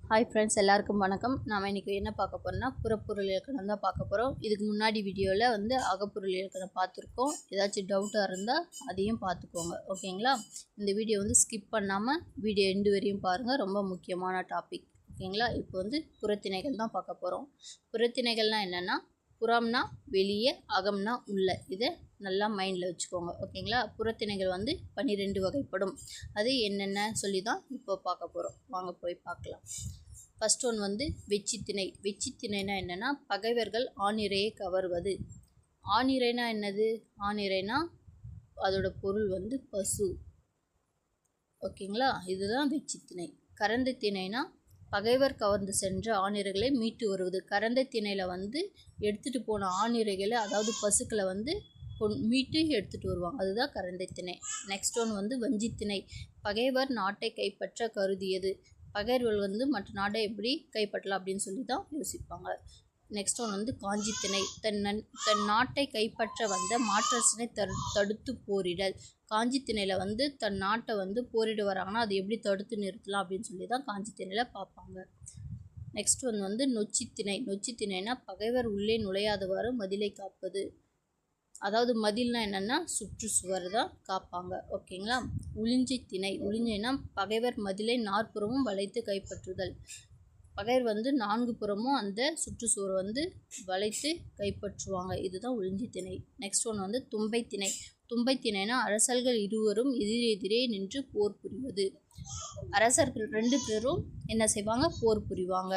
Hi friends, எல்லாருக்கும் வணக்கம். நாம் இன்றைக்கி என்ன பார்க்க போகிறோம்னா புறப்பொருள் இலக்கணம் தான் பார்க்க போகிறோம். இதுக்கு முன்னாடி வீடியோவில் அகப்பொருள் இலக்கணம் பார்த்துருக்கோம். ஏதாச்சும் டவுட்டாக இருந்தால் அதையும் பார்த்துக்கோங்க, ஓகேங்களா? இந்த வீடியோ ஸ்கிப் பண்ணாமல் வீடியோ எண்டு வரையும் பாருங்கள், ரொம்ப முக்கியமான டாபிக், ஓகேங்களா? இப்போ புறத்திணைகள் தான் பார்க்க போகிறோம். புறத்திணைகள்னால் என்னென்னா, புறம்னா வெளியே, அகம்னா உள்ள. இதை நல்லா மைண்டில் வச்சுக்கோங்க, ஓகேங்களா? புறத்திணைகள் 12 வகைப்படும். அது என்னென்ன சொல்லி தான் இப்போ பார்க்க போகிறோம். வாங்க போய் பார்க்கலாம். First one வெச்சித்திணை. வெச்சித்திணைனா என்னென்னா, பகைவர்கள் ஆணிரையை கவர்வது. ஆணிரைனா என்னது? ஆணிரைனா அதோட பொருள் பசு, ஓகேங்களா? இதுதான் வெச்சித்திணை. கரந்தை திணைனா பகைவர் கவர்ந்து சென்ற ஆணிரைகளை மீட்டு வருவது. கரந்தை திணையில் எடுத்துகிட்டு போன ஆணிரைகளை, அதாவது பசுக்களை மீட்டு எடுத்துகிட்டு வருவாங்க. அதுதான் கரந்தை திணை. நெக்ஸ்ட் ஒன் வஞ்சித்திணை. பகைவர் நாட்டை கைப்பற்ற கருதியது. பகைவர்கள் மற்ற நாட்டை எப்படி கைப்பற்றலாம் அப்படின்னு சொல்லி தான் யோசிப்பாங்க. Next one காஞ்சித்திணை. தன் நாட்டை கைப்பற்ற வந்த மாற்றரசனை தடுத்து போரிடல். காஞ்சித்திணையில் தன் நாட்டை போரிட வராங்கன்னா அது எப்படி தடுத்து நிறுத்தலாம் அப்படின்னு சொல்லி தான் காஞ்சித்திணையில் பார்ப்பாங்க. Next one நொச்சித்திணை. நொச்சித்திணைனா பகைவர் உள்ளே நுழையாதவாறு மதிலை காப்பது. அதாவது மதில்னா என்னென்னா சுற்றுச்சுவர் தான் காப்பாங்க, ஓகேங்களா? உளிஞ்சி திணை. உளிஞ்சினா பகைவர் மதிலை 4 புறமும் வளைத்து கைப்பற்றுதல். பகைவர் 4 புறமும் அந்த சுற்றுச்சுவரை வளைத்து கைப்பற்றுவாங்க. இதுதான் உளிஞ்சி திணை. நெக்ஸ்ட் ஒன் தும்பை திணை. தும்பை திணைனா அரசர்கள் இருவரும் எதிரெதிரே நின்று போர் புரிவது. அரசர்கள் 2 பேரும் என்ன செய்வாங்க? போர் புரிவாங்க.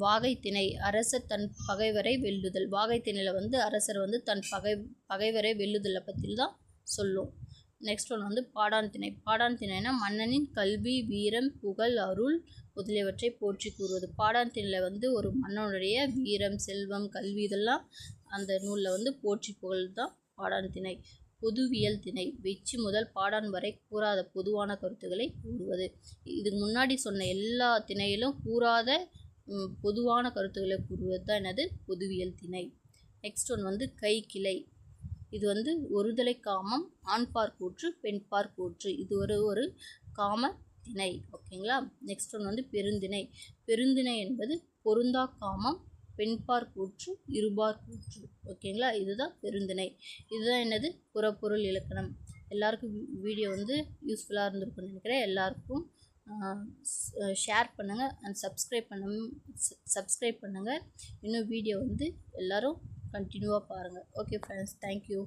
வாகைத்திணை. அரசர் தன் பகைவரை வெல்லுதல். வாகைத்திணையில் அரசர் தன் பகைவரை வெல்லுதலை பற்றி தான் சொல்லும். நெக்ஸ்ட் ஒன் பாடான் திணை. பாடான் திணைனா மன்னனின் கல்வி, வீரம், புகழ், அருள் முதலியவற்றை போற்றி கூறுவது. பாடான் திணையில் ஒரு மன்னனுடைய வீரம், செல்வம், கல்வி இதெல்லாம் அந்த நூலில் போற்றி புகழ் தான் பாடான் திணை. பொதுவியல் திணை. வெச்சி முதல் பாடான் வரை கூறாத பொதுவான கருத்துக்களை கூறுவது. இதுக்கு முன்னாடி சொன்ன எல்லா திணையிலும் கூறாத பொதுவான கருத்துக்களை கூறுவது தான் என்னது? பொதுவியல் திணை. நெக்ஸ்ட் ஒன் கை கிளை. இது ஒருதலை காமம், ஆண்பார் கூற்று, பெண்பார் கூற்று. இது ஒரு காம திணை, ஓகேங்களா? Next one பெருந்திணை. பெருந்திணை என்பது பொருந்தா காமம், பெண்பார் கூற்று, இருபார் கூற்று, ஓகேங்களா? இதுதான் பெருந்திணை. இதுதான் என்னது? புறப்பொருள் இலக்கணம். எல்லாருக்கும் வீடியோ யூஸ்ஃபுல்லாக இருந்திருக்குன்னு நினைக்கிறேன். எல்லாருக்கும் ஷேர் பண்ணுங்கள் அண்ட் சப்ஸ்கிரைப் பண்ணுங்கள். இன்னும் வீடியோ எல்லோரும் கண்டினியூவாக பாருங்கள். Okay friends, thank you.